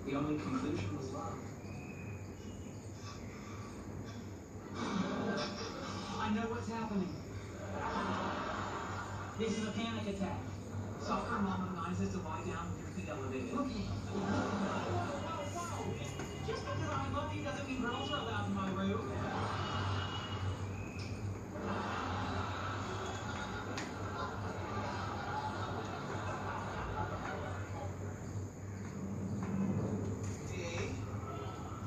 The only conclusion was love. I know what's happening. This is a panic attack. Soccer mom advises to lie down with your feet elevated. Okay. Whoa. Just because I love you doesn't mean girls are allowed in my room. Okay.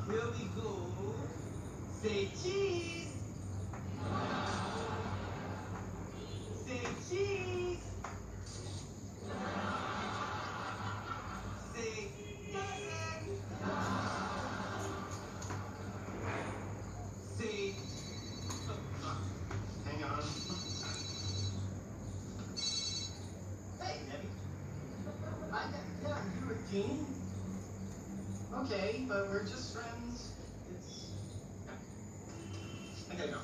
Here we go. Say cheese. Say cheese. Say dozen. Say. Hang on. Hey, Debbie. Yeah, you were Dean. Okay, but we're just friends. It's. I gotta go.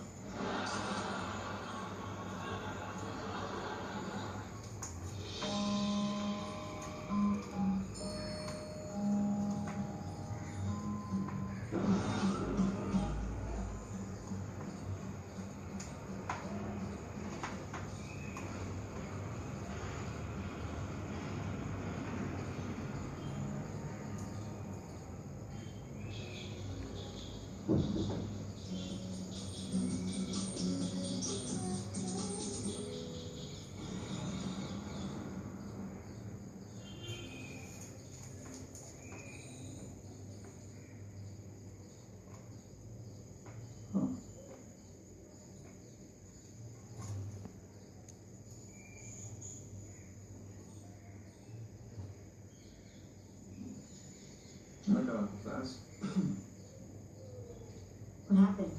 I got fast. What happened?